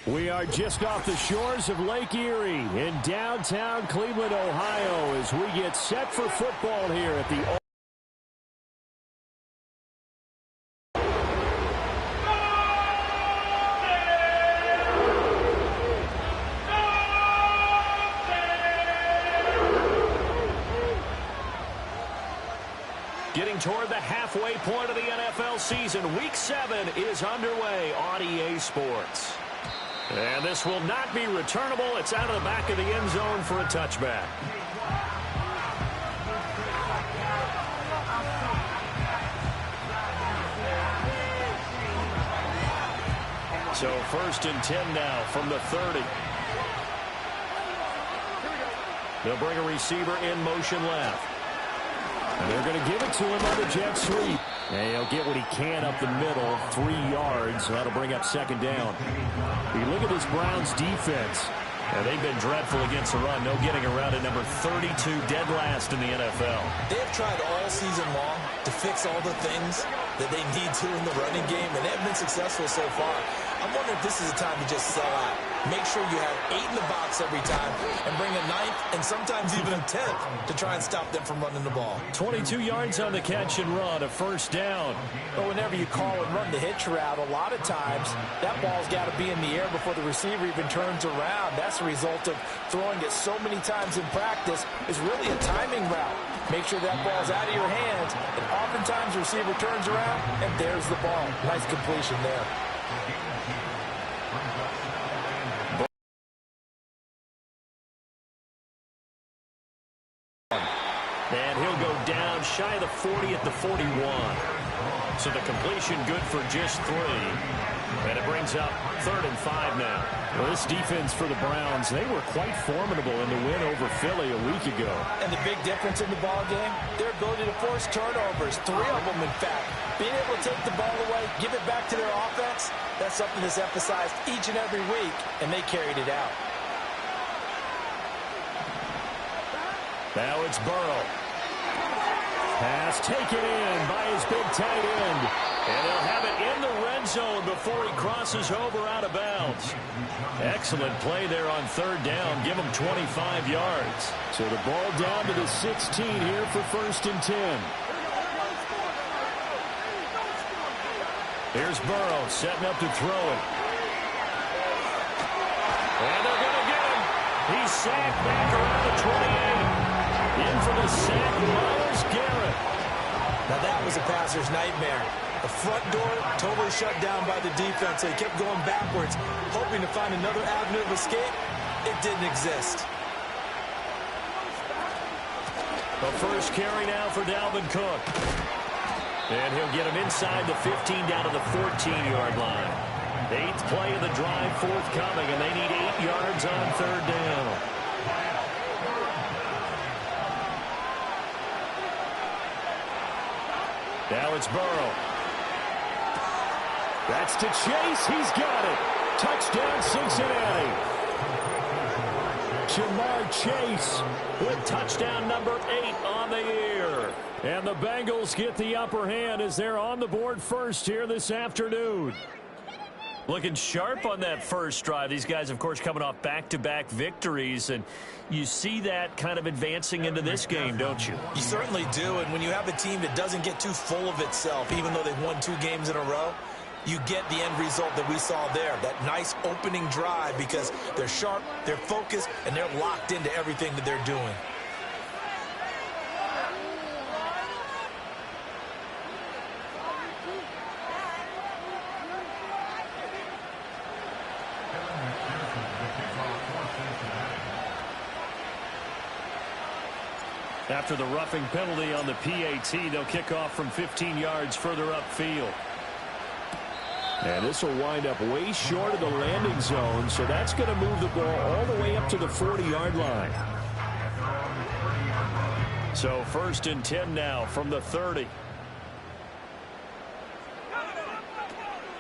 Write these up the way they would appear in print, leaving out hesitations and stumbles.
We are just off the shores of Lake Erie in downtown Cleveland, Ohio, as we get set for football here at the Getting toward the halfway point of the NFL season. Week 7 is underway on EA Sports. And this will not be returnable. It's out of the back of the end zone for a touchback. So 1st and 10 now from the 30. They'll bring a receiver in motion left. And they're going to give it to him on the jet sweep. And he'll get what he can up the middle, 3 yards. That'll bring up 2nd down. You look at this Browns defense. They've been dreadful against the run. No getting around it. Number 32, dead last in the NFL. They've tried all season long to fix all the things that they need to in the running game, and they've been successful so far. I'm wondering if this is a time to just sell out. Make sure you have 8 in the box every time and bring a 9th and sometimes even a 10th to try and stop them from running the ball. 22 yards on the catch and run, a 1st down. But whenever you call and run the hitch route, a lot of times that ball's got to be in the air before the receiver even turns around. That's the result of throwing it so many times in practice. Is really a timing route. Make sure that ball's out of your hands, and oftentimes the receiver turns around, and there's the ball. Nice completion there. And he'll go down shy of the 40 at the 41. So the completion good for just 3. And it brings up 3rd and 5 now. Well, this defense for the Browns, they were quite formidable in the win over Philly a week ago. And the big difference in the ball game, their ability to force turnovers, 3 of them in fact. Being able to take the ball away, give it back to their offense, that's something that's emphasized each and every week, and they carried it out. Now it's Burrow. Pass taken in by his big tight end. And they'll have it in the red zone before he crosses over out of bounds. Excellent play there on 3rd down. Give him 25 yards. So the ball down to the 16 here for 1st and 10. Here's Burrow setting up to throw it. And they're going to get him. He's sacked back around the 28. In for the sack, Myles Garrett. Now that was a passer's nightmare. The front door totally shut down by the defense. They kept going backwards, hoping to find another avenue of escape. It didn't exist. The first carry now for Dalvin Cook. And he'll get him inside the 15 down to the 14-yard line. 8th play of the drive forthcoming, and they need 8 yards on 3rd down. Now it's Burrow. That's to Chase. He's got it. Touchdown, Cincinnati. Jamar Chase with touchdown number 8 on the year. And the Bengals get the upper hand as they're on the board first here this afternoon. Looking sharp on that first drive. These guys, of course, coming off back-to-back victories, and you see that kind of advancing into this game, don't you? You certainly do, and when you have a team that doesn't get too full of itself, even though they've won 2 games in a row, you get the end result that we saw there, that nice opening drive, because they're sharp, they're focused, and they're locked into everything that they're doing. After the roughing penalty on the PAT, they'll kick off from 15 yards further upfield. And this will wind up way short of the landing zone, so that's going to move the ball all the way up to the 40-yard line. So 1st and 10 now from the 30.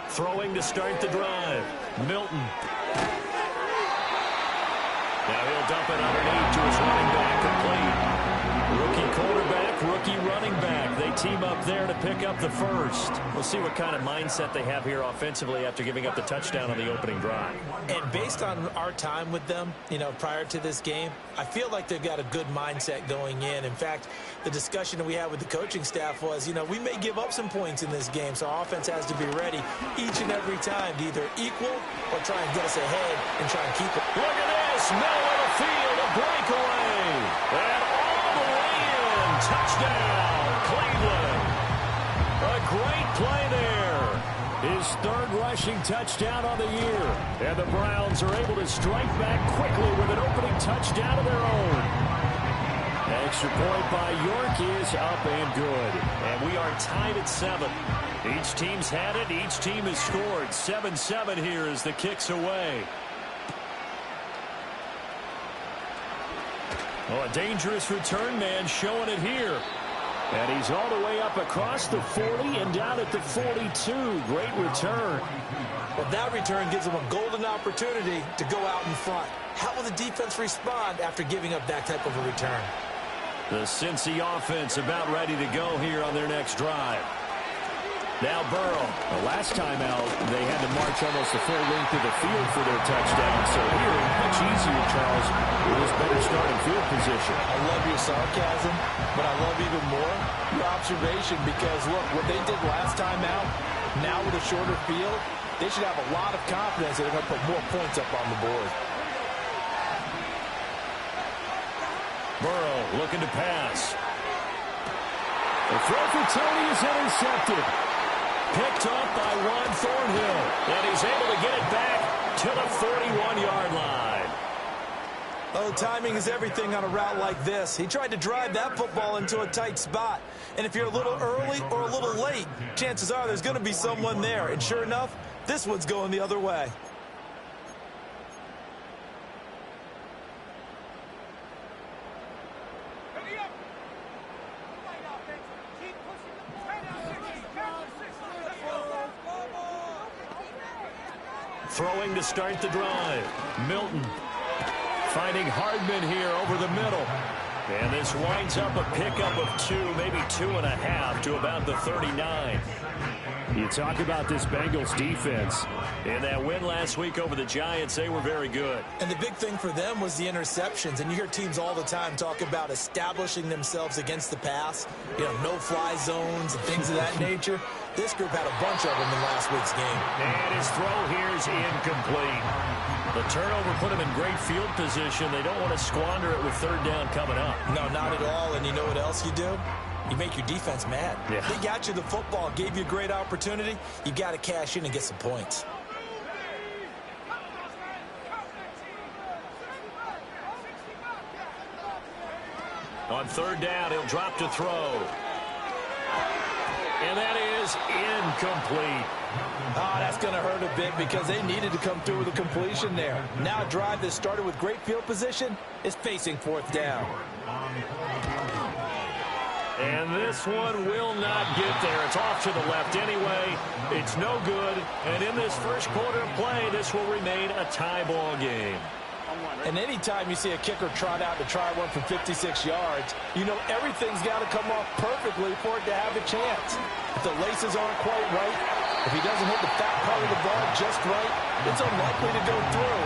Throwing to start the drive. Milton. Now he'll They'll dump it underneath to his running back, complete. Rookie quarterback, rookie running back. They team up there to pick up the first. We'll see what kind of mindset they have here offensively after giving up the touchdown on the opening drive. And based on our time with them, prior to this game, I feel like they've got a good mindset going in. In fact, the discussion that we had with the coaching staff was, we may give up some points in this game, so our offense has to be ready each and every time to either equal or try and get us ahead and try and keep it. Look at this, middle of the field, a breakaway. And all the way in, touchdown, Cleveland. A great play there. His third rushing touchdown on the year. And the Browns are able to strike back quickly with an opening touchdown of their own. Extra point by York is up and good. And we are tied at 7. Each team's had it. Each team has scored. 7-7 here as the kick's away. Oh, a dangerous return man showing it here. And he's all the way up across the 40 and down at the 42. Great return. Well, that return gives them a golden opportunity to go out in front. How will the defense respond after giving up that type of a return? The Cincy offense about ready to go here on their next drive. Now Burrow. The last time out, they had to march almost the full length of the field for their touchdown. So here, much easier, Charles, with his better starting field position. I love your sarcasm, but I love even more your observation because, look, what they did last time out, now with a shorter field, they should have a lot of confidence that they're going to put more points up on the board. Burrow looking to pass. The throw for Tony is intercepted. Picked up by Juan Thornhill. And he's able to get it back to the 41-yard line. Oh, timing is everything on a route like this. He tried to drive that football into a tight spot. And if you're a little early or a little late, chances are there's going to be someone there. And sure enough, this one's going the other way. Throwing to start the drive. Milton finding Hardman here over the middle. And this winds up a pickup of 2, maybe 2.5 to about the 39. You talk about this Bengals defense. In that win last week over the Giants, they were very good. And the big thing for them was the interceptions. And you hear teams all the time talk about establishing themselves against the pass. No-fly zones and things of that nature. This group had a bunch of them in last week's game. And his throw here is incomplete. The turnover put him in great field position. They don't want to squander it with third down coming up. No, not at all. And you know what else you do? You make your defense mad. Yeah. They got you the football, gave you a great opportunity. You got to cash in and get some points. On third down, he'll drop to throw. And that is incomplete. Oh, that's going to hurt a bit because they needed to come through with a completion there. Now a drive that started with great field position is facing fourth down. And this one will not get there. It's off to the left anyway. It's no good. And in this first quarter of play, this will remain a tie ball game. And anytime you see a kicker trot out to try one from 56 yards, you know everything's got to come off perfectly for it to have a chance. If the laces aren't quite right, if he doesn't hit the fat part of the ball just right, it's unlikely to go through.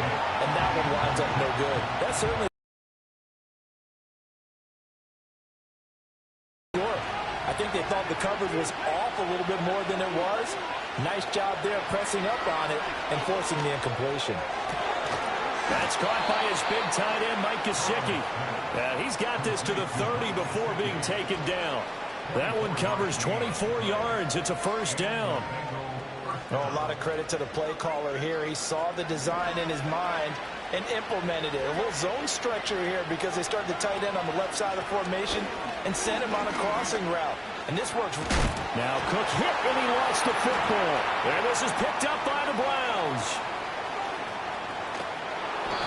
And that one winds up no good. That's certainly I think they thought the coverage was off a little bit more than it was. Nice job there pressing up on it and forcing the incompletion. That's caught by his big tight end, Mike Gesicki. He's got this to the 30 before being taken down. That one covers 24 yards. It's a first down. Oh, a lot of credit to the play caller here. He saw the design in his mind and implemented it. A little zone stretcher here because they started the tight end on the left side of the formation and sent him on a crossing route. And this works. Now Cook hit and he lost the football. And this is picked up by the Browns.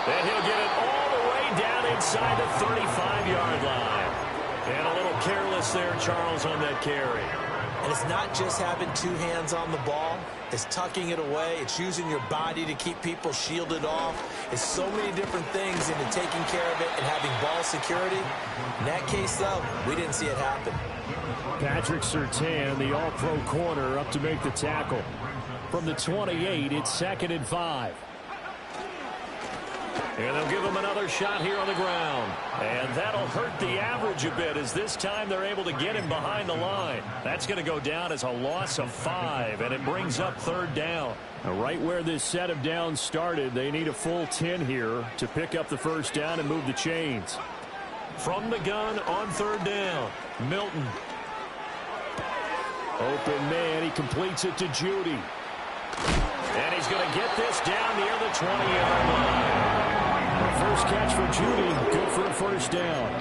And he'll get it all the way down inside the 35-yard line. And a little careless there, Charles, on that carry. And it's not just having two hands on the ball. It's tucking it away. It's using your body to keep people shielded off. It's so many different things into taking care of it and having ball security. In that case, though, we didn't see it happen. Patrick Surtain, the all-pro corner, up to make the tackle. From the 28, it's 2nd and 5. And they'll give him another shot here on the ground. And that'll hurt the average a bit as this time they're able to get him behind the line. That's going to go down as a loss of 5, and it brings up 3rd down. Now, right where this set of downs started, they need a full 10 here to pick up the 1st down and move the chains. From the gun on 3rd down, Milton. Open man, he completes it to Judy. And he's going to get this down near the 20-yard line. First catch for Judy, good for a 1st down.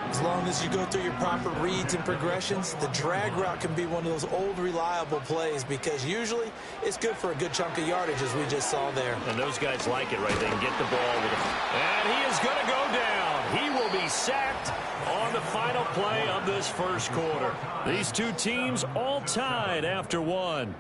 As long as you go through your proper reads and progressions, the drag route can be one of those old reliable plays because usually it's good for a good chunk of yardage as we just saw there. And those guys like it, right? They can get the ball with him. And he is going to go down. He will be sacked on the final play of this 1st quarter. These two teams all tied after 1.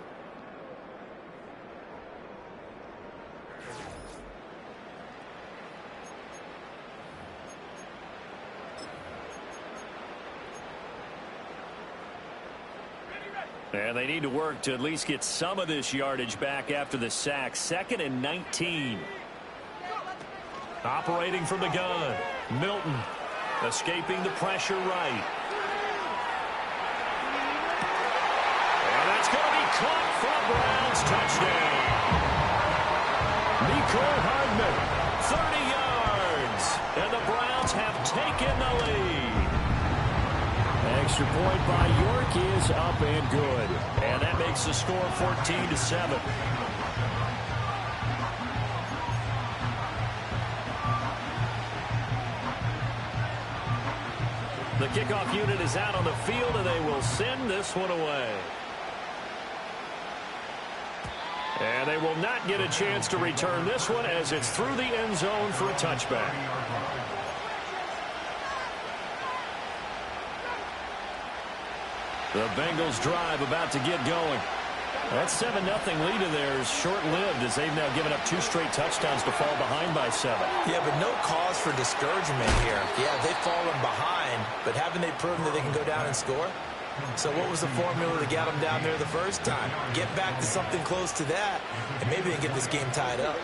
And they need to work to at least get some of this yardage back after the sack. 2nd and 19. Operating from the gun, Milton escaping the pressure right. And that's going to be caught for a Browns touchdown. Mecole Hardman, 30 yards. And the Browns have taken the lead. Extra point by York is up and good. And that makes the score 14-7. The kickoff unit is out on the field, and they will send this one away. And they will not get a chance to return this one as it's through the end zone for a touchback. The Bengals drive about to get going. That 7-0 lead in there is short-lived as they've now given up 2 straight touchdowns to fall behind by 7. Yeah, but no cause for discouragement here. Yeah, they've fallen behind, but haven't they proven that they can go down and score? So what was the formula to get them down there the first time? Get back to something close to that, and maybe they get this game tied up.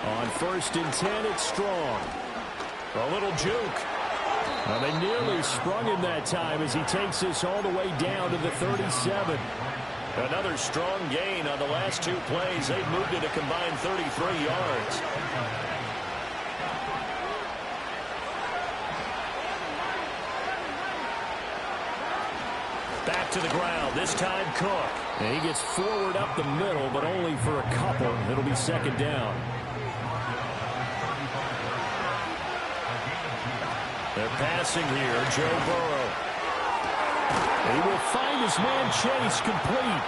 On 1st and 10, it's Strong. A little juke. Well, they nearly sprung him that time as he takes this all the way down to the 37. Another strong gain on the last 2 plays. They've moved it a combined 33 yards. Back to the ground, this time Cook. And he gets forward up the middle, but only for a couple. It'll be 2nd down. They're passing here, Joe Burrow. And he will find his man Chase complete.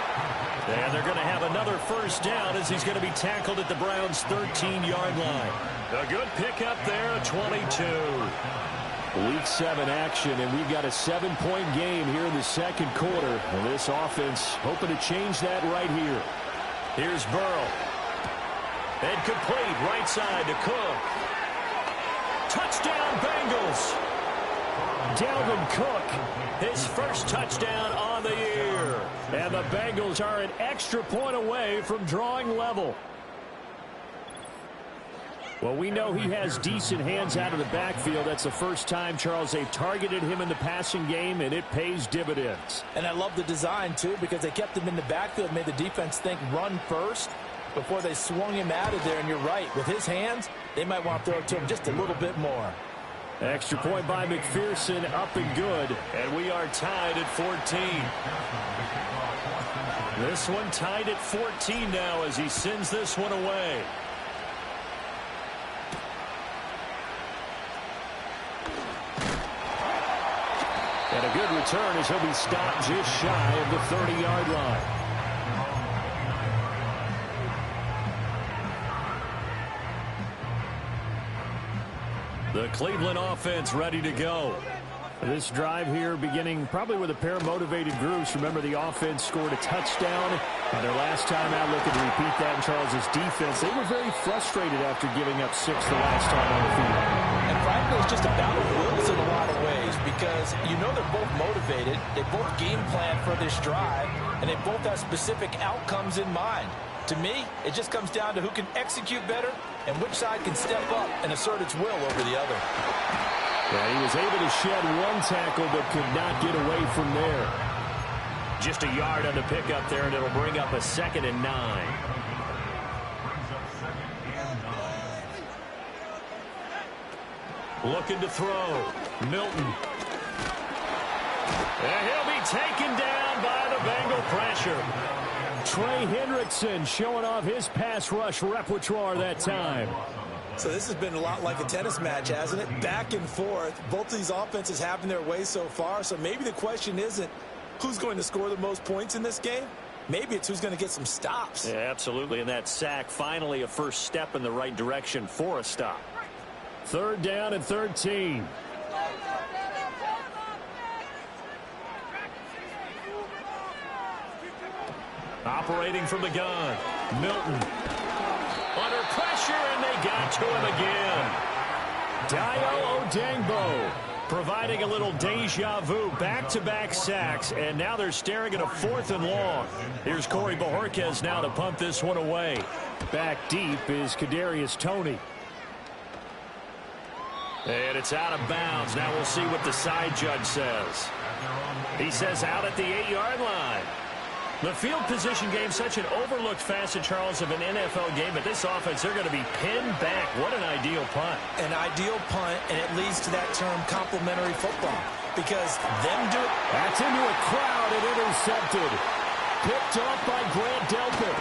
And they're going to have another 1st down as he's going to be tackled at the Browns' 13-yard line. A good pickup there, 22. Week 7 action, and we've got a 7-point game here in the 2nd quarter. And this offense hoping to change that right here. Here's Burrow. And complete, right side to Cook. Touchdown, Bengals. Dalvin Cook, his first touchdown on the year. And the Bengals are an extra point away from drawing level. Well, we know he has decent hands out of the backfield. That's the first time, Charles, they've targeted him in the passing game, and it pays dividends. And I love the design, too, because they kept him in the backfield, made the defense think run first before they swung him out of there. And you're right, with his hands, they might want to throw it to him just a little bit more. Extra point by McPherson, up and good. And we are tied at 14. This one tied at 14 now as he sends this one away. And a good return as he'll be stopped just shy of the 30-yard line. The Cleveland offense ready to go. This drive here beginning probably with a pair of motivated groups. Remember, the offense scored a touchdown, and their last time out looking to repeat that in Charles' defense. They were very frustrated after giving up 6 the last time on the field. And frankly, it's just a battle of wills in a lot of ways because you know they're both motivated. They both game plan for this drive, and they both have specific outcomes in mind. To me, it just comes down to who can execute better and which side can step up and assert its will over the other. Yeah, he was able to shed one tackle but could not get away from there. Just a yard on the pickup there, and it'll bring up a 2nd and 9. Looking to throw. Milton. And he'll be taken down by the Bengal pressure. Trey Hendrickson showing off his pass rush repertoire that time. So this has been a lot like a tennis match, hasn't it? Back and forth. Both of these offenses having their way so far. So maybe the question isn't who's going to score the most points in this game. Maybe it's who's going to get some stops. Yeah, absolutely. And that sack, finally a first step in the right direction for a stop. 3rd down and 13. Operating from the gun. Milton. Under pressure, and they got to him again. Dio Odangbo providing a little deja vu. Back-to-back sacks, and now they're staring at a 4th and long. Here's Corey Bojorquez now to punt this one away. Back deep is Kadarius Toney. And it's out of bounds. Now we'll see what the side judge says. He says out at the 8-yard line. The field position game, such an overlooked facet, Charles, of an NFL game. But this offense, they're going to be pinned back. What an ideal punt. An ideal punt, and it leads to that term complementary football. Because them do it. That's into a crowd and intercepted. Picked off by Grant Delpit.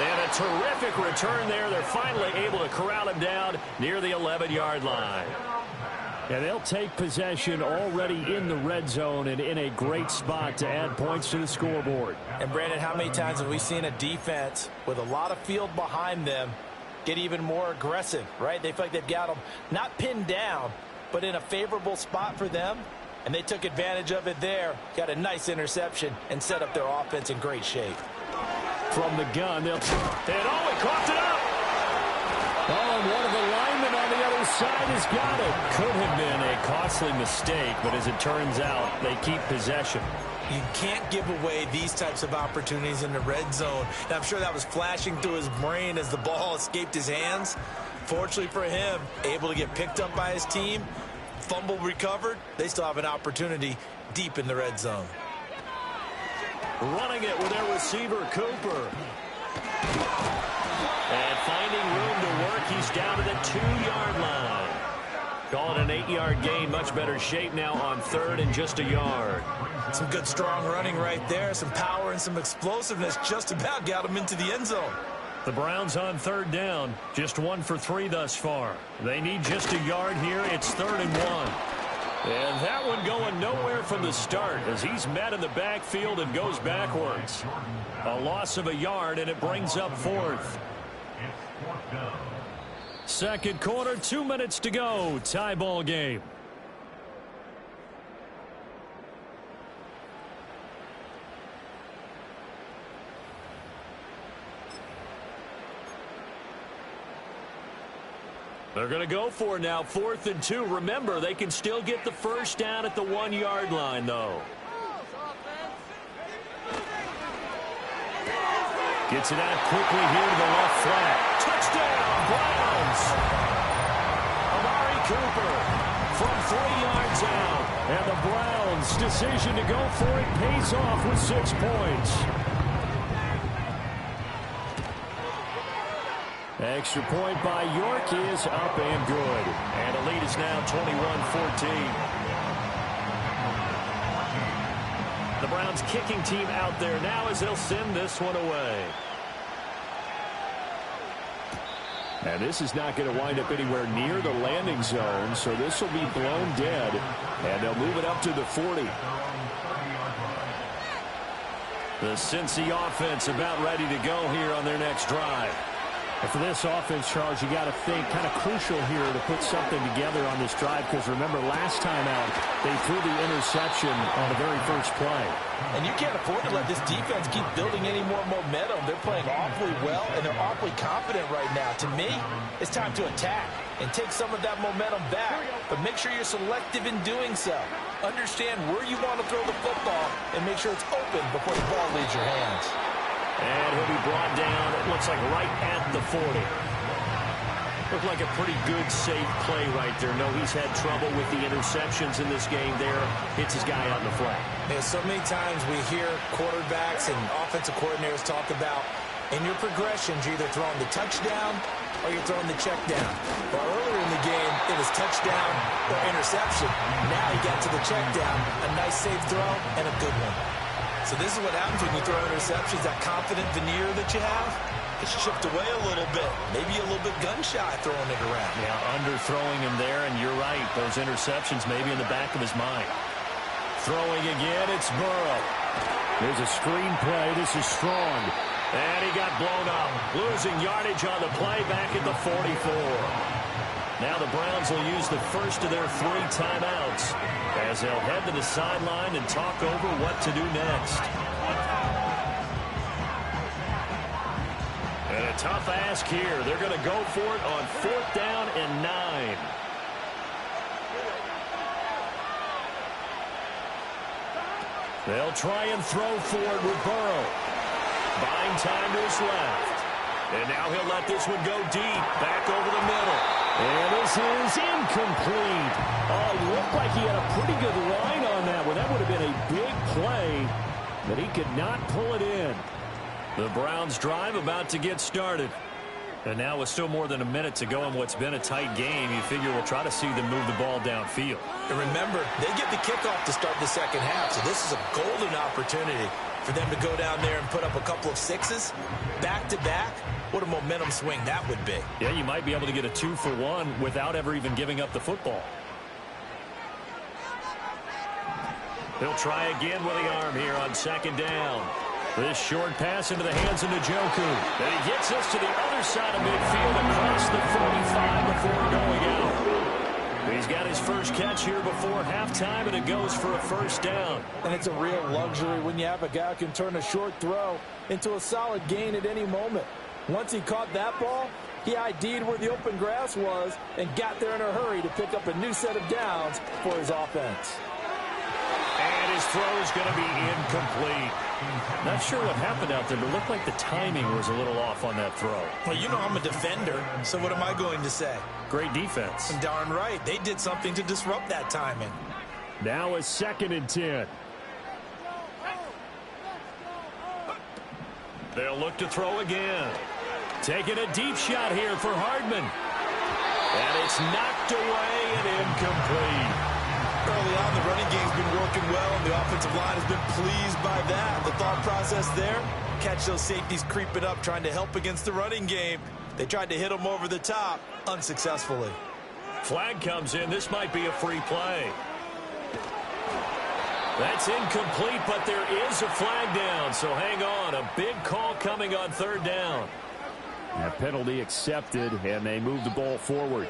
And a terrific return there. They're finally able to corral him down near the 11-yard line. And they'll take possession already in the red zone and in a great spot to add points to the scoreboard. And, Brandon, how many times have we seen a defense with a lot of field behind them get even more aggressive, right? They feel like they've got them not pinned down, but in a favorable spot for them. And they took advantage of it there, got a nice interception, and set up their offense in great shape. From the gun, they'll... And he coughed it up! Oh, and one of the linemen on the other side has got it. Could have been a costly mistake, but as it turns out, they keep possession. You can't give away these types of opportunities in the red zone. And I'm sure that was flashing through his brain as the ball escaped his hands. Fortunately for him, able to get picked up by his team, fumble recovered. They still have an opportunity deep in the red zone. Running it with their receiver, Cooper. And finding room to work, he's down to the 2-yard line. Call it an 8-yard gain. Much better shape now on 3rd and just a yard. Some good strong running right there. Some power and some explosiveness just about got him into the end zone. The Browns on 3rd down. Just 1 for 3 thus far. They need just a yard here. It's 3rd and 1. And that one going nowhere from the start as he's met in the backfield and goes backwards. A loss of a yard, and it brings up 4th. 2nd quarter, 2 minutes to go. Tie ball game. They're going to go for it now, 4th and 2. Remember, they can still get the first down at the 1-yard line, though. Gets it out quickly here to the left flat. Touchdown, Browns! Amari Cooper from 3 yards out. And the Browns' decision to go for it pays off with 6 points. Extra point by York is up and good. And the lead is now 21-14. The Browns kicking team out there now as they'll send this one away. And this is not going to wind up anywhere near the landing zone, so this will be blown dead. And they'll move it up to the 40. The Cincy offense about ready to go here on their next drive. And for this offense, Charles, you got to think kind of crucial here to put something together on this drive, because remember last time out they threw the interception on the very first play. And you can't afford to let this defense keep building any more momentum. They're playing awfully well, and they're awfully confident right now. To me, it's time to attack and take some of that momentum back, but make sure you're selective in doing so. Understand where you want to throw the football and make sure it's open before the ball leaves your hands. And he'll be brought down, it looks like right at the 40. Looked like a pretty good, safe play right there. No, he's had trouble with the interceptions in this game there. Hits his guy out in the flat. Yeah, so many times we hear quarterbacks and offensive coordinators talk about in your progressions, you're either throwing the touchdown or you're throwing the check down. Well, earlier in the game, it was touchdown or interception. Now he got to the check down, a nice safe throw, and a good one. So this is what happens when you throw interceptions. That confident veneer that you have, it's chipped away a little bit. Maybe a little bit gun-shy throwing it around. Yeah, underthrowing him there, and you're right. Those interceptions maybe in the back of his mind. Throwing again, it's Burrow. There's a screen play. This is strong. And he got blown up. Losing yardage on the play back at the 44. Now the Browns will use the first of their 3 timeouts as they'll head to the sideline and talk over what to do next. And a tough ask here. They're going to go for it on 4th down and 9. They'll try and throw for it with Burrow. Buying time to his left. And now he'll let this one go deep. Back over the middle. And this is incomplete. Oh, it looked like he had a pretty good line on that one. That would have been a big play, but he could not pull it in. The Browns drive about to get started. And now with still more than a minute to go in what's been a tight game, you figure we'll try to see them move the ball downfield. And remember, they get the kickoff to start the second half, so this is a golden opportunity for them to go down there and put up a couple of 6s back-to-back. What a momentum swing that would be. Yeah, you might be able to get a 2-for-1 without ever even giving up the football. He'll try again with the arm here on 2nd down. This short pass into the hands of Njoku. And he gets us to the other side of midfield across the 45 before going out. He's got his first catch here before halftime, and it goes for a 1st down. And it's a real luxury when you have a guy who can turn a short throw into a solid gain at any moment. Once he caught that ball, he ID'd where the open grass was and got there in a hurry to pick up a new set of downs for his offense. And his throw is going to be incomplete. Not sure what happened out there, but it looked like the timing was a little off on that throw. Well, you know I'm a defender, so what am I going to say? Great defense. And darn right, they did something to disrupt that timing. Now a 2nd and 10. They'll look to throw again. Taking a deep shot here for Hardman. And it's knocked away and incomplete. Early on, the running game's been working well, and the offensive line has been pleased by that. The thought process there, catch those safeties creeping up, trying to help against the running game. They tried to hit them over the top, unsuccessfully. Flag comes in. This might be a free play. That's incomplete, but there is a flag down, so hang on. A big call coming on 3rd down. A penalty accepted, and they move the ball forward.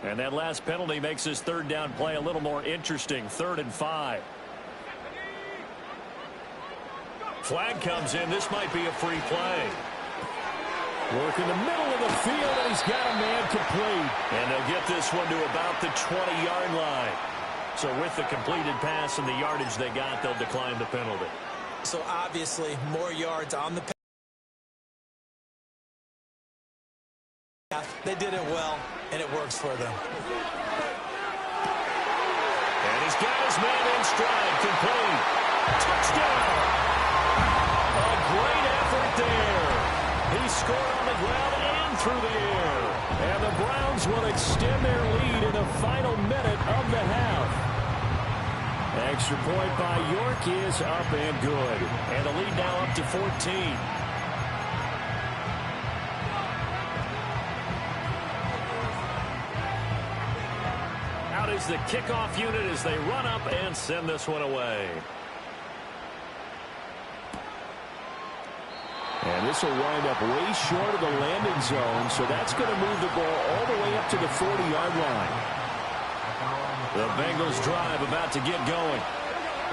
And that last penalty makes his 3rd down play a little more interesting. 3rd and 5. Flag comes in. This might be a free play. Work in the middle of the field, and he's got a man complete. And they'll get this one to about the 20-yard line. So with the completed pass and the yardage they got, they'll decline the penalty. So obviously, more yards on the pass. They did it well, and it works for them. And he's got his man in stride, complete. Touchdown! A great effort there. He scored on the ground and through the air. And the Browns will extend their lead in the final minute of the half. Extra point by York is up and good. And the lead now up to 14. is the kickoff unit as they run up and send this one away. And this will wind up way short of the landing zone, so that's going to move the ball all the way up to the 40-yard line. The Bengals drive about to get going.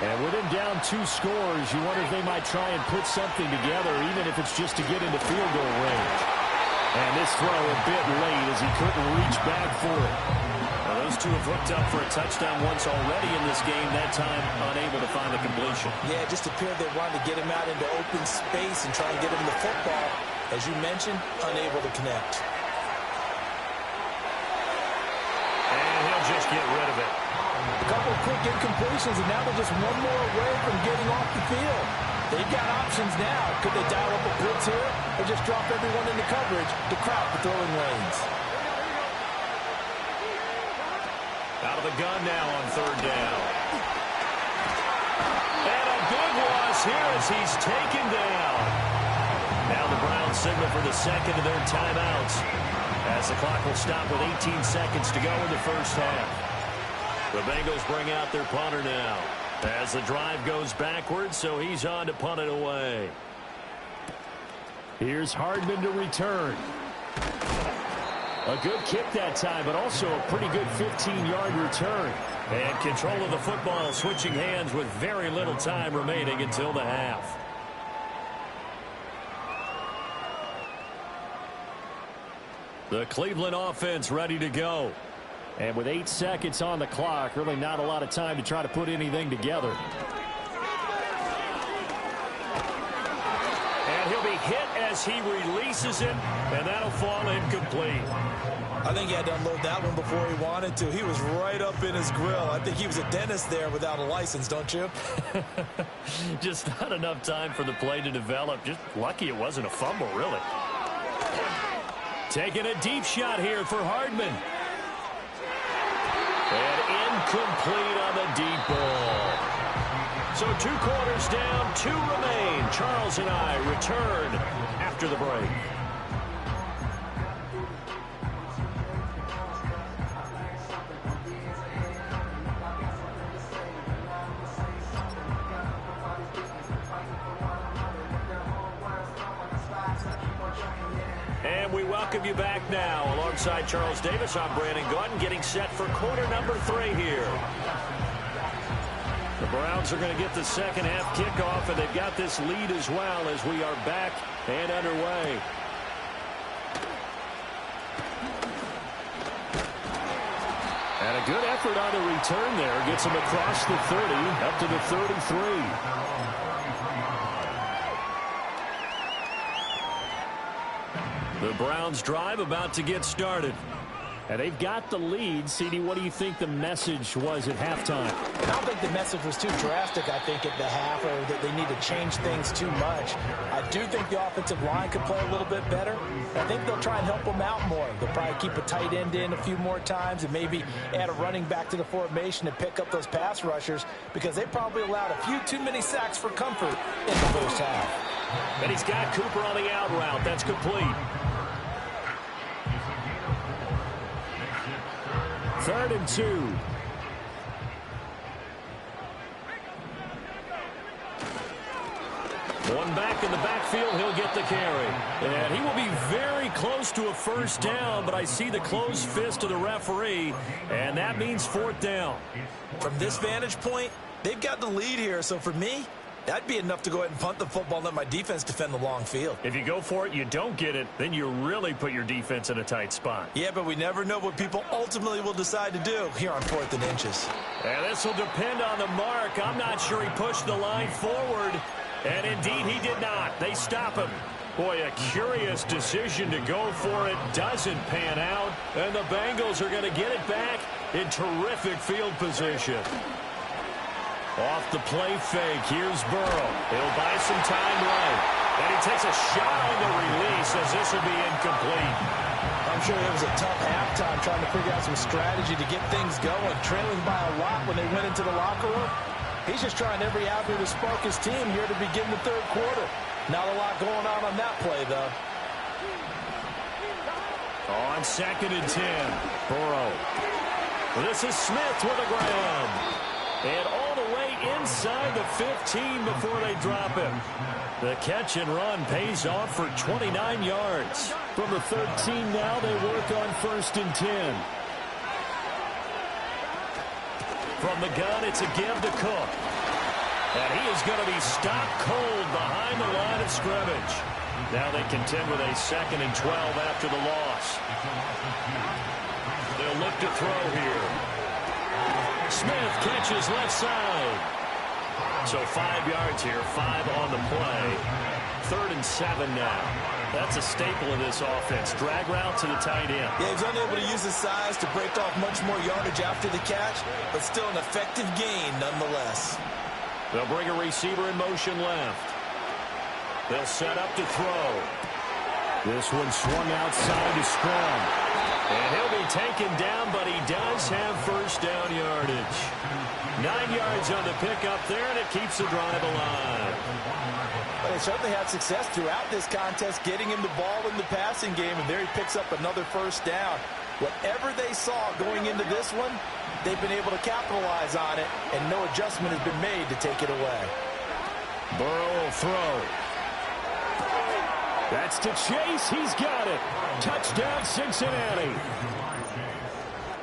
And with him down 2 scores, you wonder if they might try and put something together, even if it's just to get into field goal range. And this throw a bit late as he couldn't reach back for it. Well, those two have hooked up for a touchdown once already in this game, that time unable to find the completion. Yeah, it just appeared they wanted to get him out into open space and try and get him the football. As you mentioned, unable to connect. And he'll just get rid of it. A couple of quick incompletions, and now they're just one more away from getting off the field. They've got options now. Could they dial up a blitz here or just drop everyone into coverage to crowd the throwing lanes? Out of the gun now on 3rd down. And a big loss here as he's taken down. Now the Browns signal for the second of their timeouts as the clock will stop with 18 seconds to go in the first half. The Bengals bring out their punter now as the drive goes backwards, so he's on to punt it away. Here's Hardman to return. A good kick that time, but also a pretty good 15-yard return. And control of the football switching hands with very little time remaining until the half. The Cleveland offense ready to go. And with 8 seconds on the clock, really not a lot of time to try to put anything together. And he'll be hit as he releases it, and that'll fall incomplete. I think he had to unload that one before he wanted to. He was right up in his grill. I think he was a dentist there without a license, don't you? Just not enough time for the play to develop. Just lucky it wasn't a fumble, really. Taking a deep shot here for Hardman. And incomplete on the deep ball. So 2 quarters down, 2 remain. Charles and I return after the break. And we welcome you back now. Alongside Charles Davis, I'm Brandon Gordon, getting set for quarter number 3 here. The Browns are going to get the second half kickoff, and they've got this lead as well as we are back and underway. And a good effort on the return there. Gets him across the 30, up to the 33. The Browns drive about to get started. And they've got the lead. CD, what do you think the message was at halftime? I don't think the message was too drastic, I think, at the half, or that they need to change things too much. I do think the offensive line could play a little bit better. I think they'll try and help them out more. They'll probably keep a tight end in a few more times and maybe add a running back to the formation and pick up those pass rushers, because they probably allowed a few too many sacks for comfort in the first half. And he's got Cooper on the out route. That's complete. 3rd and 2. One back in the backfield, he'll get the carry. And he will be very close to a first down, but I see the closed fist of the referee, and that means 4th down. From this vantage point, they've got the lead here, so for me, that'd be enough to go ahead and punt the football and let my defense defend the long field. If you go for it, you don't get it, then you really put your defense in a tight spot. Yeah, but we never know what people ultimately will decide to do here on 4th and inches. And this will depend on the mark. I'm not sure he pushed the line forward, and indeed he did not. They stop him. Boy, a curious decision to go for it. Doesn't pan out, and the Bengals are going to get it back in terrific field position. Off the play fake, here's Burrow. He'll buy some time right. And he takes a shot on the release as this will be incomplete. I'm sure it was a tough halftime trying to figure out some strategy to get things going, trailing by a lot when they went into the locker room. He's just trying every avenue to spark his team here to begin the 3rd quarter. Not a lot going on that play, though. On 2nd and 10, Burrow. This is Smith with a grab. And all the way inside the 15 before they drop him. The catch and run pays off for 29 yards. From the 13 now, they work on 1st and 10. From the gun, it's a give to Cook. And he is going to be stopped cold behind the line of scrimmage. Now they contend with a 2nd and 12 after the loss. They'll look to throw here. Smith catches left side. So 5 yards here, 5 on the play. 3rd and 7 now. That's a staple of this offense. Drag route to the tight end. Yeah, he's unable to use his size to break off much more yardage after the catch, but still an effective gain nonetheless. They'll bring a receiver in motion left. They'll set up to throw. This one swung outside to Strong. And he'll be taken down, but he does have 1st down yardage. 9 yards on the pickup there, and it keeps the drive alive. But they certainly had success throughout this contest, getting him the ball in the passing game, and there he picks up another 1st down. Whatever they saw going into this one, they've been able to capitalize on it, and no adjustment has been made to take it away. Burrow will throw. That's to Chase. He's got it. Touchdown, Cincinnati.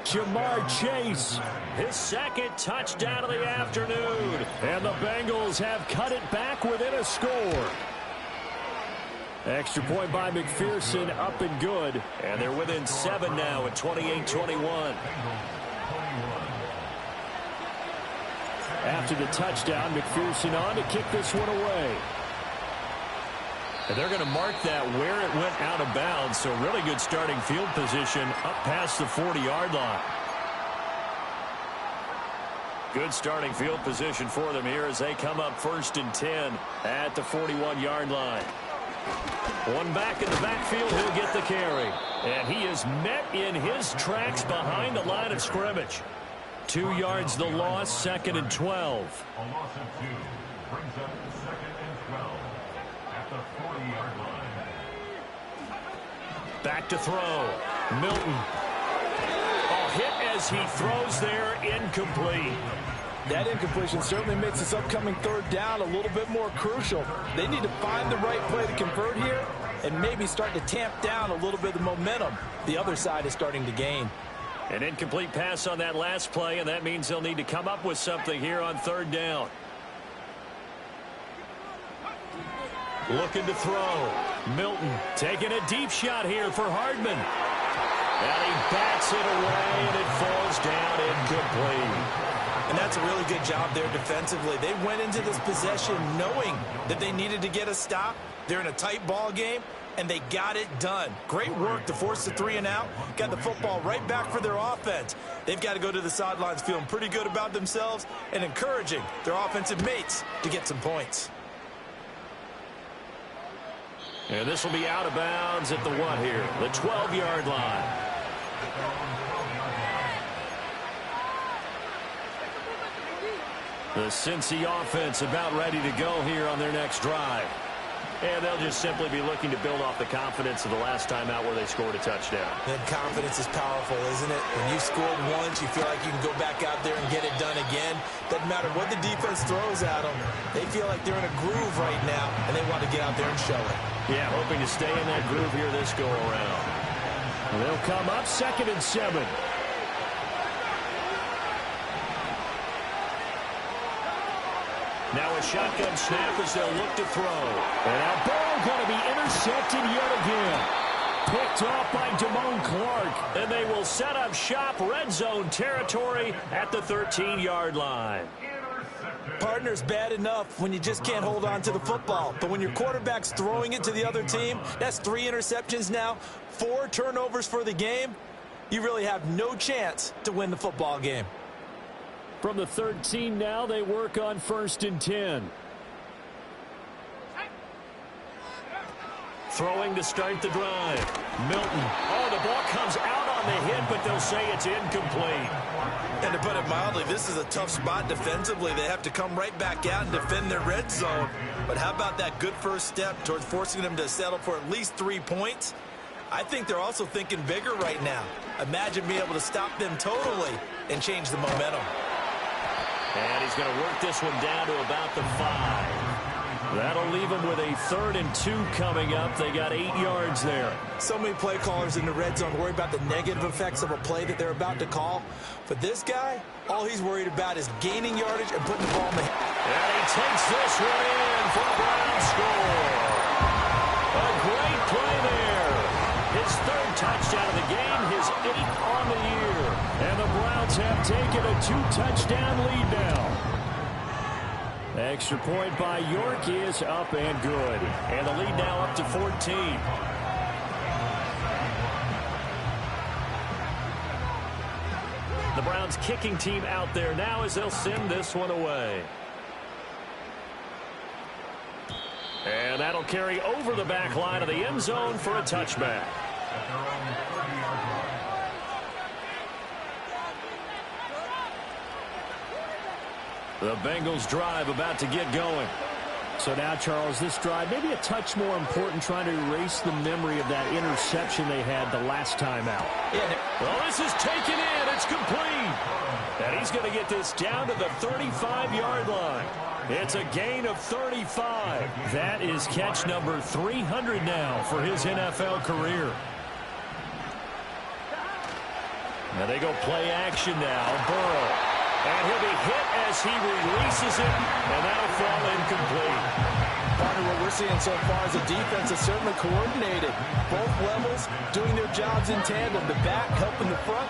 Jamar Chase. His 2nd touchdown of the afternoon. And the Bengals have cut it back within a score. Extra point by McPherson, up and good. And they're within 7 now at 28-21. After the touchdown, McPherson on to kick this one away. And they're going to mark that where it went out of bounds. So really good starting field position up past the 40-yard line. Good starting field position for them here as they come up 1st and 10 at the 41-yard line. One back in the backfield, he'll get the carry. And he is met in his tracks behind the line of scrimmage. 2 yards the loss, 2nd and 12. A loss of 2 brings up 2nd and 12 at the 40-yard line. Back to throw. Milton. A hit as he throws there, incomplete. That incompletion certainly makes this upcoming 3rd down a little bit more crucial. They need to find the right play to convert here and maybe start to tamp down a little bit of the momentum the other side is starting to gain. An incomplete pass on that last play, and that means they'll need to come up with something here on 3rd down. Looking to throw. Milton taking a deep shot here for Hardman. And he bats it away, and it falls down incomplete. And that's a really good job there defensively. They went into this possession knowing that they needed to get a stop. They're in a tight ball game, and they got it done. Great work to force the 3 and out. Got the football right back for their offense. They've got to go to the sidelines feeling pretty good about themselves and encouraging their offensive mates to get some points. And this will be out of bounds at the what here? The 12-yard line. The Cincy offense about ready to go here on their next drive. And they'll just simply be looking to build off the confidence of the last time out where they scored a touchdown. That confidence is powerful, isn't it? When you scored once, you feel like you can go back out there and get it done again. Doesn't matter what the defense throws at them. They feel like they're in a groove right now, and they want to get out there and show it. Yeah, hoping to stay in that groove here this go-around. They'll come up 2nd and 7. Now a shotgun snap as they'll look to throw. And now ball going to be intercepted yet again. Picked off by Damone Clark. And they will set up shop, red zone territory at the 13-yard line. Partner's bad enough when you just can't hold on to the football. But when your quarterback's throwing it to the other team, that's 3 interceptions now, 4 turnovers for the game. You really have no chance to win the football game. From the 13 now, they work on 1st and 10. Throwing to start the drive. Milton. Oh, the ball comes out on the hit, but they'll say it's incomplete. And to put it mildly, this is a tough spot defensively. They have to come right back out and defend their red zone. But how about that good first step towards forcing them to settle for at least 3 points? I think they're also thinking bigger right now. Imagine being able to stop them totally and change the momentum. And he's going to work this one down to about the 5. That'll leave them with a 3rd and 2 coming up. They got 8 yards there. So many play callers in the red zone worry about the negative effects of a play that they're about to call. But this guy, all he's worried about is gaining yardage and putting the ball in the hand. And he takes this one in for a Browns score. A great play there. His 3rd touchdown of the game, his 8th on the year. And the Browns have taken a 2-touchdown lead now. Extra point by York is up and good. And the lead now up to 14. The Browns kicking team out there now as they'll send this one away. And that'll carry over the back line of the end zone for a touchback. At their own 30-yard line. The Bengals drive about to get going. So now, Charles, this drive maybe a touch more important, trying to erase the memory of that interception they had the last time out. Well, this is taken in. It's complete. And he's going to get this down to the 35-yard line. It's a gain of 35. That is catch number 300 now for his NFL career. Now they go play action now. Burrow. And he'll be hit as he releases it, and that'll fall incomplete. Partner, what we're seeing so far is the defense is certainly coordinated. Both levels doing their jobs in tandem. The back helping the front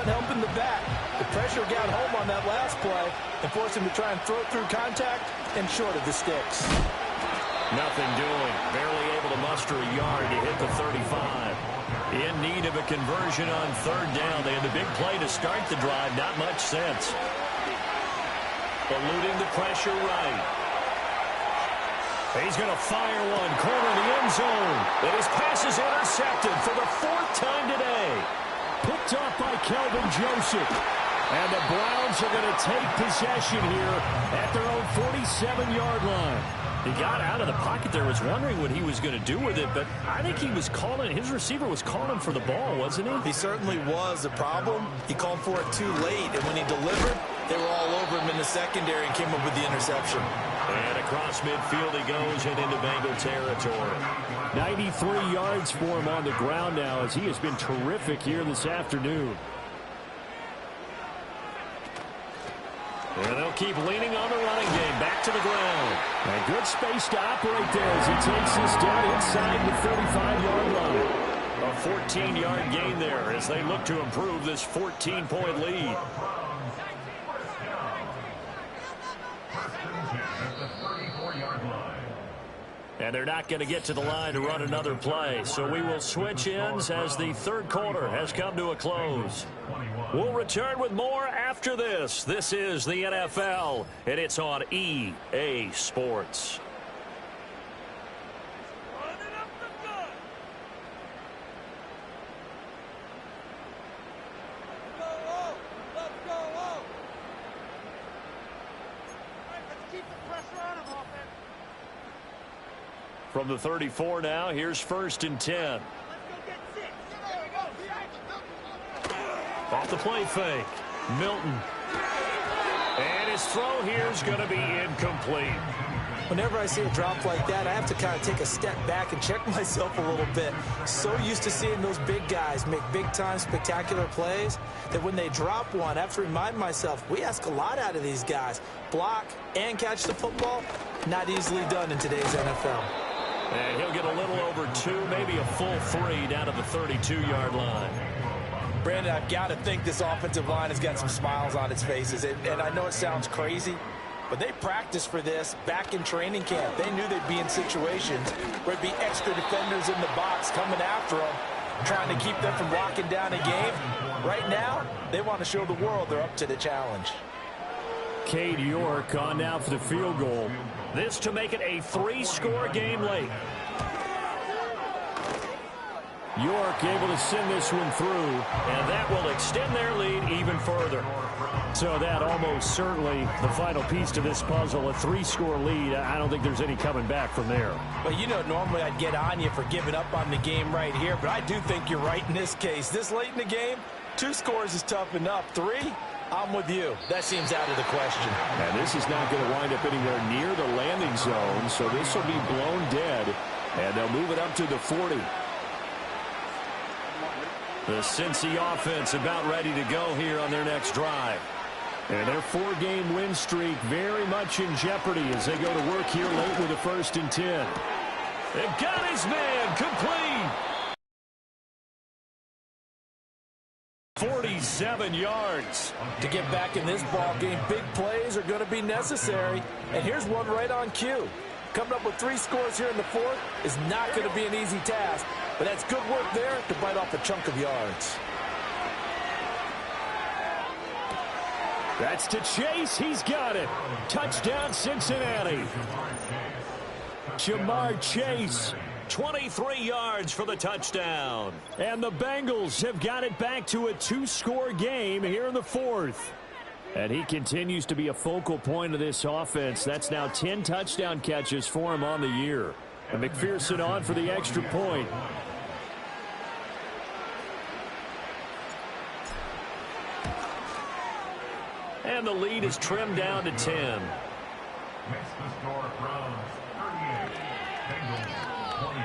helping the back. The pressure got home on that last play and forced him to try and throw it through contact and short of the sticks. Nothing doing. Barely able to muster a yard to hit the 35. In need of a conversion on 3rd down. They had the big play to start the drive. Not much sense. Eluding the pressure right. He's going to fire one. Corner of the end zone. And his pass is intercepted for the 4th time today. Picked off by Kelvin Joseph. And the Browns are going to take possession here at their own 47-yard line. He got out of the pocket there, was wondering what he was going to do with it, but I think he was calling, his receiver was calling for the ball, wasn't he? He certainly was. The problem, he called for it too late, and when he delivered, they were all over him in the secondary and came up with the interception. And across midfield he goes and into Bengal territory. 93 yards for him on the ground now as he has been terrific here this afternoon. And they'll keep leaning on the running game. Back to the ground. A good space to operate there as he takes this down inside the 35-yard line. A 14-yard gain there as they look to improve this 14-point lead. And they're not going to get to the line to run another play. So we will switch ends as the 3rd quarter has come to a close. We'll return with more after this. This is the NFL, and it's on EA Sports. From the 34 now, here's 1st and 10. Off the play fake. Milton. And his throw here is going to be incomplete. Whenever I see a drop like that, I have to kind of take a step back and check myself a little bit. So used to seeing those big guys make big-time spectacular plays that when they drop one, I have to remind myself, we ask a lot out of these guys. Block and catch the football, not easily done in today's NFL. And he'll get a little over 2, maybe a full 3 down to the 32-yard line. Brandon, I've got to think this offensive line has got some smiles on its faces. And I know it sounds crazy, but they practiced for this back in training camp. They knew they'd be in situations where there'd be extra defenders in the box coming after them, trying to keep them from locking down a game. Right now, they want to show the world they're up to the challenge. Cade York on now for the field goal. This to make it a 3-score game late. York able to send this one through. And that will extend their lead even even further. So that almost certainly the final piece to this puzzle, a 3-score lead. I don't think there's any coming back from there. Well, you know, normally I'd get on you for giving up on the game right here, but I do think you're right in this case. This late in the game, 2 scores is tough enough. 3, I'm with you. That seems out of the question. And this is not going to wind up anywhere near the landing zone, so this will be blown dead, and they'll move it up to the 40. The Cincy offense about ready to go here on their next drive. And their 4-game win streak very much in jeopardy as they go to work here late with a 1st and 10. They got his man complete. 47 yards. To get back in this ball game, big plays are going to be necessary. And here's one right on cue. Coming up with 3 scores here in the 4th is not going to be an easy task, but that's good work there to bite off a chunk of yards. That's to Chase. He's got it. Touchdown, Cincinnati. Jamar Chase. 23 yards for the touchdown. And the Bengals have got it back to a 2-score game here in the 4th. And he continues to be a focal point of this offense. That's now 10 touchdown catches for him on the year. And McPherson on for the extra point. And the lead is trimmed down to 10. Makes the score Browns 38, Bengals 28.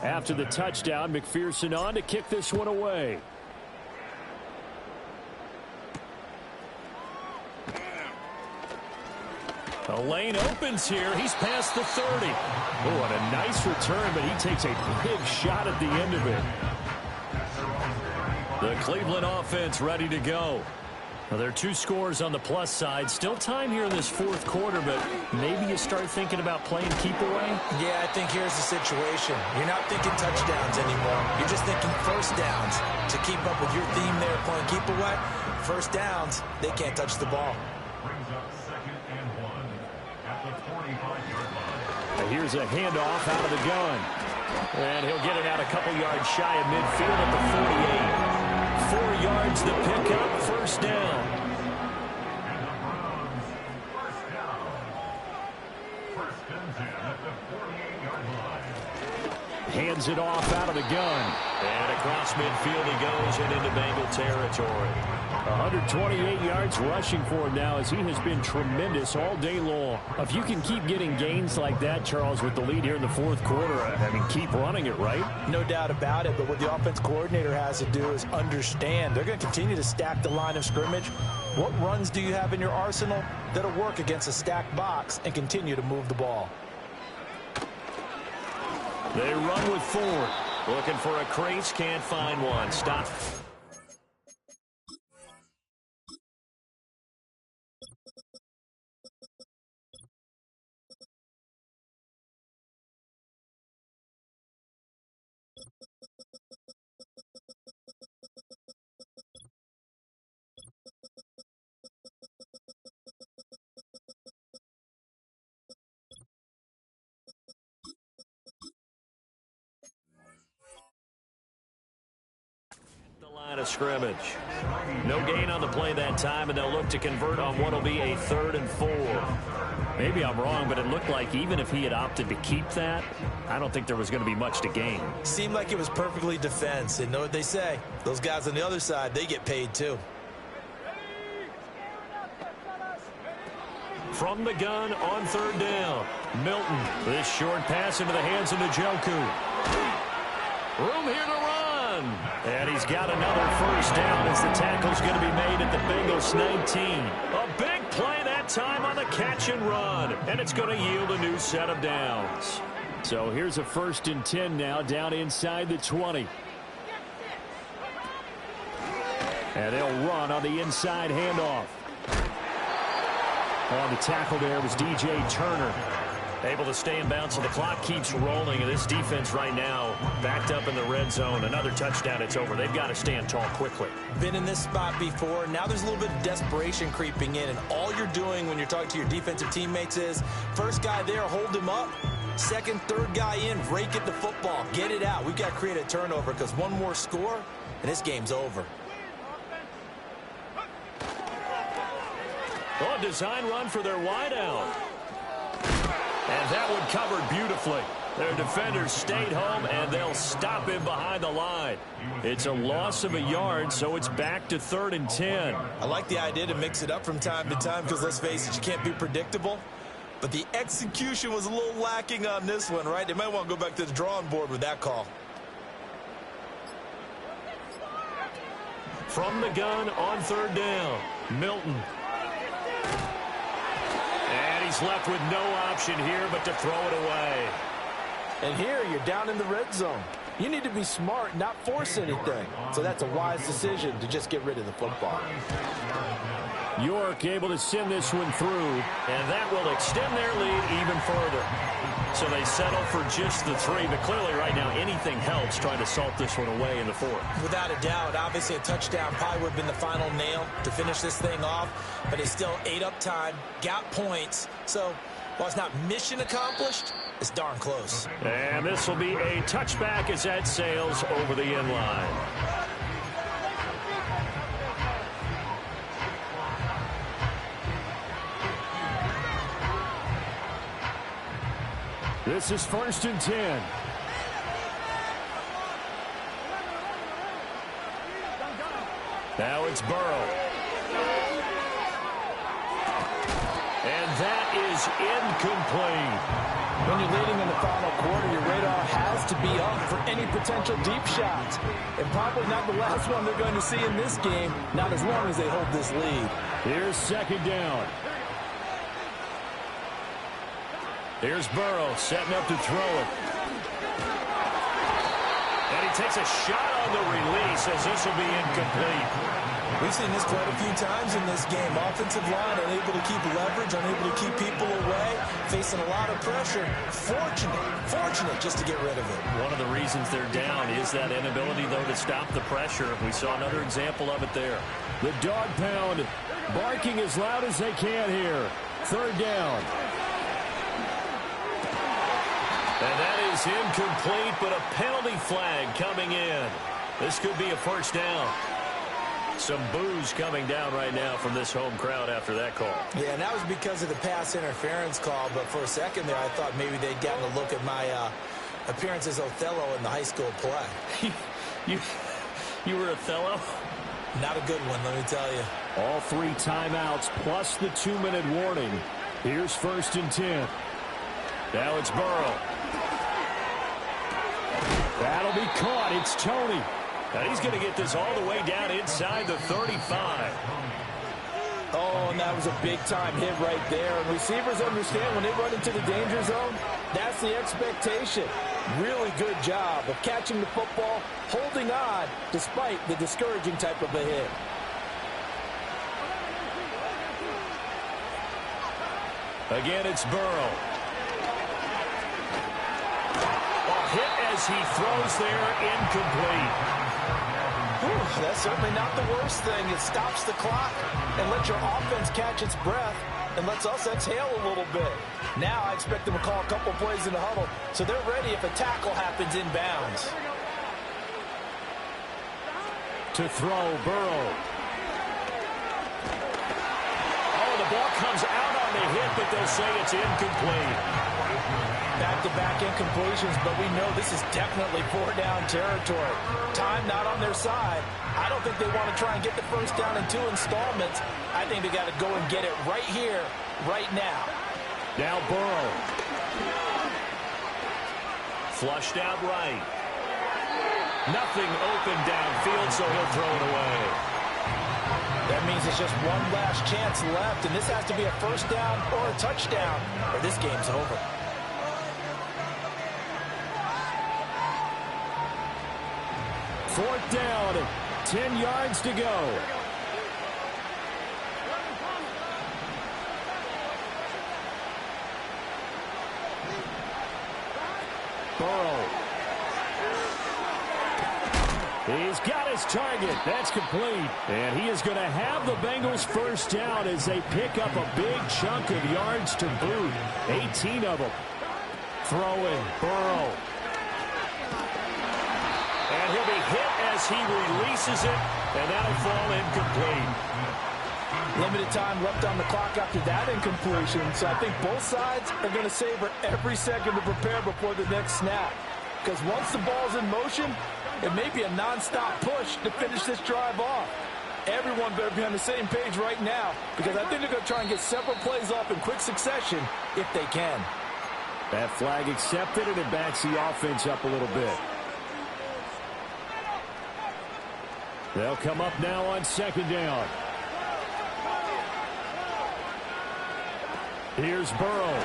After the touchdown, McPherson on to kick this one away. The lane opens here. He's past the 30. Oh, and a nice return, but he takes a big shot at the end of it. The Cleveland offense ready to go. Well, there are 2 scores on the plus side. Still time here in this 4th quarter, but maybe you start thinking about playing keep away? Yeah, I think here's the situation. You're not thinking touchdowns anymore. You're just thinking first downs. To keep up with your theme there, playing keep away, first downs, they can't touch the ball. Brings up 2nd and 1 at the 45-yard line. And here's a handoff out of the gun. And he'll get it out a couple yards shy of midfield at the 48. 4 yards to pick up, first down. And the Browns, first down. 1st and 10 at the 48-yard line. Hands it off out of the gun. And across midfield he goes and into Bengal territory. 128 yards rushing for him now as he has been tremendous all day long. If you can keep getting gains like that, Charles, with the lead here in the 4th quarter, I mean, keep running it, right? No doubt about it, but what the offense coordinator has to do is understand. They're going to continue to stack the line of scrimmage. What runs do you have in your arsenal that'll work against a stacked box and continue to move the ball? They run with 4. Looking for a crease, can't find one. Stop. Line of scrimmage. No gain on the play that time, and they'll look to convert on what will be a 3rd and 4. Maybe I'm wrong, but it looked like even if he had opted to keep that, I don't think there was going to be much to gain. Seemed like it was perfectly defense, and know what they say. Those guys on the other side, they get paid too. From the gun on 3rd down. Milton. This short pass into the hands of Njoku. Room here to run. And he's got another first down as the tackle's going to be made at the Bengals 19. A big play that time on the catch and run. And it's going to yield a new set of downs. So here's a 1st and 10 now down inside the 20. And they'll run on the inside handoff. On the tackle there was DJ Turner. Able to stay in bounds, so the clock keeps rolling, and this defense right now backed up in the red zone. Another touchdown, it's over. They've got to stand tall quickly. Been in this spot before. Now there's a little bit of desperation creeping in, and all you're doing when you're talking to your defensive teammates is first guy there, hold him up. Second, third guy in, rake at the football. Get it out. We've got to create a turnover because one more score, and this game's over. Oh, a design run for their wideout. And that one covered beautifully. Their defenders stayed home, and they'll stop him behind the line. It's a loss of a yard, so it's back to 3rd and 10. I like the idea to mix it up from time to time because, let's face it, you can't be predictable. But the execution was a little lacking on this one, right? They might want to go back to the drawing board with that call. From the gun on 3rd down, Milton. And he's left with no option here but to throw it away. And here you're down in the red zone. You need to be smart, not force anything. So that's a wise decision to just get rid of the football. York able to send this one through. And that will extend their lead even further. So they settle for just the 3, but clearly right now anything helps trying to salt this one away in the 4th. Without a doubt, obviously a touchdown probably would have been the final nail to finish this thing off, but it's still ate up time, got points. So while it's not mission accomplished, it's darn close. And this will be a touchback as that sails over the end line. This is 1st and 10. Now it's Burrow. And that is incomplete. When you're leading in the final quarter, your radar has to be up for any potential deep shots. And probably not the last one they're going to see in this game, not as long as they hold this lead. Here's 2nd down. Here's Burrow setting up to throw it. And he takes a shot on the release as this will be incomplete. We've seen this quite a few times in this game. Offensive line unable to keep leverage, unable to keep people away, facing a lot of pressure. Fortunate just to get rid of it. One of the reasons they're down is that inability, though, to stop the pressure. We saw another example of it there. The dog pound barking as loud as they can here. 3rd down. And that is incomplete, but a penalty flag coming in. This could be a 1st down. Some boos coming down right now from this home crowd after that call. Yeah, and that was because of the pass interference call, but for a second there I thought maybe they'd gotten a look at my appearance as Othello in the high school play. You were Othello? Not a good one, let me tell you. All 3 timeouts plus the 2-minute warning. Here's 1st and 10. Now it's Burrow. That'll be caught. It's Tony. Now he's going to get this all the way down inside the 35. Oh, and that was a big-time hit right there. And receivers understand when they run into the danger zone, that's the expectation. Really good job of catching the football, holding on, despite the discouraging type of a hit. Again, it's Burrow. A hit as he throws there, incomplete. Whew, that's certainly not the worst thing. It stops the clock and lets your offense catch its breath and lets us exhale a little bit. Now I expect them to call a couple plays in the huddle so they're ready if a tackle happens in bounds. To throw, Burrow. Oh, the ball comes out on the hit, but they'll say it's incomplete. Back-to-back incompletions, but we know this is definitely 4-down territory. Time not on their side. I don't think they want to try and get the 1st down in 2 installments. I think they got to go and get it right here, right now. Now Burrow. Flushed out right. Nothing open downfield, so he'll throw it away. That means it's just one last chance left, and this has to be a 1st down or a touchdown, or this game's over. Fourth down, 10 yards to go. Burrow. He's got his target. That's complete. And he is going to have the Bengals first down as they pick up a big chunk of yards to boot. 18 of them. Throwing. Burrow. And he'll be hit as he releases it. And that'll fall incomplete. Limited time left on the clock after that incompletion. So I think both sides are going to savor every second to prepare before the next snap. Because once the ball's in motion, it may be a non-stop push to finish this drive off. Everyone better be on the same page right now, because I think they're going to try and get several plays off in quick succession if they can. That flag accepted, and it backs the offense up a little bit. They'll come up now on second down. Here's Burrow.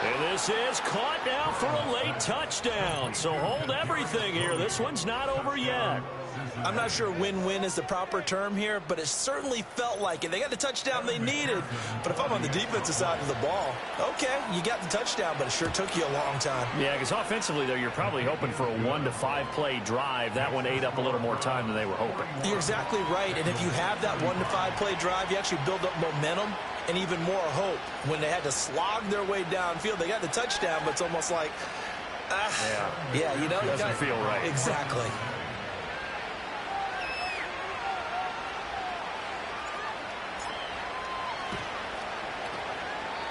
And this is caught now for a late touchdown. So hold everything here. This one's not over yet. I'm not sure win-win is the proper term here, but it certainly felt like it. They got the touchdown they needed. But if I'm on the defensive side of the ball, okay, you got the touchdown, but it sure took you a long time. Yeah, because offensively, though, you're probably hoping for a 1 to 5 play drive. That one ate up a little more time than they were hoping. You're exactly right. And if you have that 1 to 5 play drive, you actually build up momentum and even more hope. When they had to slog their way downfield, they got the touchdown, but it's almost like, yeah, you know, it doesn't feel right. Exactly.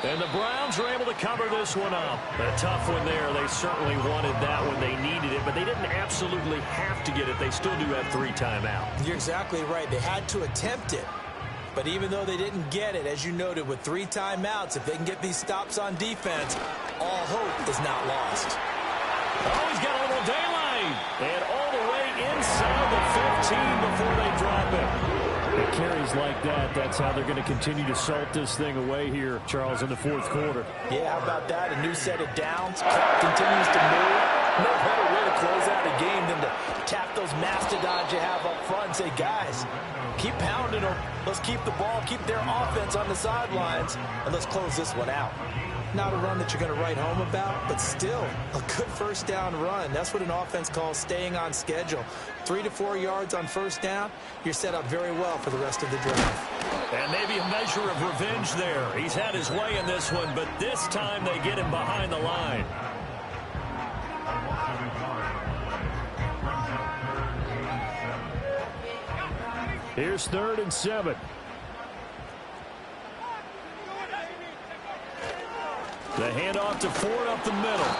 And the Browns are able to cover this one up. A tough one there. They certainly wanted that when they needed it, but they didn't absolutely have to get it. They still do have 3 timeouts. You're exactly right. They had to attempt it. But even though they didn't get it, as you noted, with 3 timeouts, if they can get these stops on defense, all hope is not lost. Oh, he's got a little daylight. And all the way inside the 15 before they drop it. It carries like that. That's how they're going to continue to salt this thing away here, Charles, in the fourth quarter. Yeah, how about that? A new set of downs. Clock continues to move. No better way to close out a game than to tap those mastodons you have up front and say, guys, keep pounding them. Let's keep the ball, keep their offense on the sidelines, and let's close this one out. Not a run that you're going to write home about, but still a good first down run. That's what an offense calls staying on schedule. 3 to 4 yards on first down, you're set up very well for the rest of the drive. And maybe a measure of revenge there. He's had his way in this one, but this time they get him behind the line. Here's 3rd and 7. The handoff to Ford up the middle.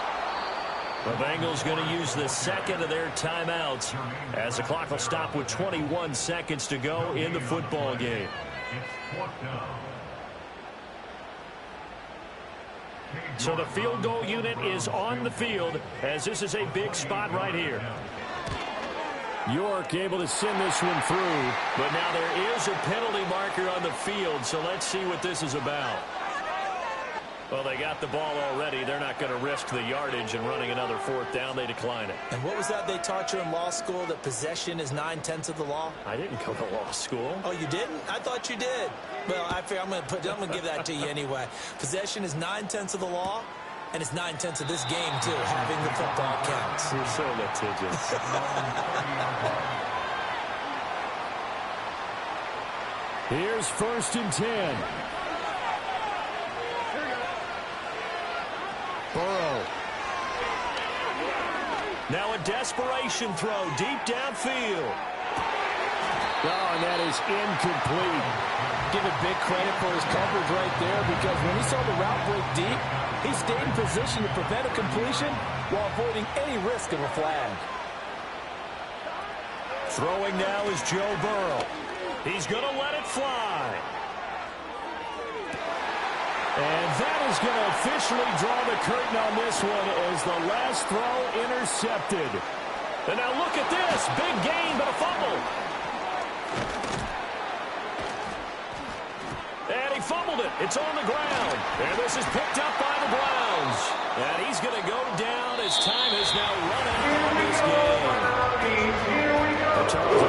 The Bengals going to use the second of their timeouts as the clock will stop with 21 seconds to go in the football game. So the field goal unit is on the field as this is a big spot right here. York able to send this one through. But now there is a penalty marker on the field, so let's see what this is about. Well, they got the ball already. They're not going to risk the yardage and running another 4th down. They decline it. And what was that they taught you in law school, that possession is 9/10 of the law? I didn't go to law school. Oh, you didn't? I thought you did. Well, I figure I'm going to give that to you anyway. Possession is 9/10 of the law, and it's 9/10 of this game, too. Having the football counts. You're so litigious. Here's 1st and 10. Burrow. Now a desperation throw deep downfield. Oh, and that is incomplete. Give it big credit for his coverage right there, because when he saw the route break deep, he stayed in position to prevent a completion while avoiding any risk of a flag. Throwing now is Joe Burrow. He's going to let it fly. And that is going to officially draw the curtain on this one as the last throw intercepted. And now look at this. Big gain, but a fumble. And he fumbled it. It's on the ground. And this is picked up by the Browns. And he's going to go down as time is now running on this game. The Chargers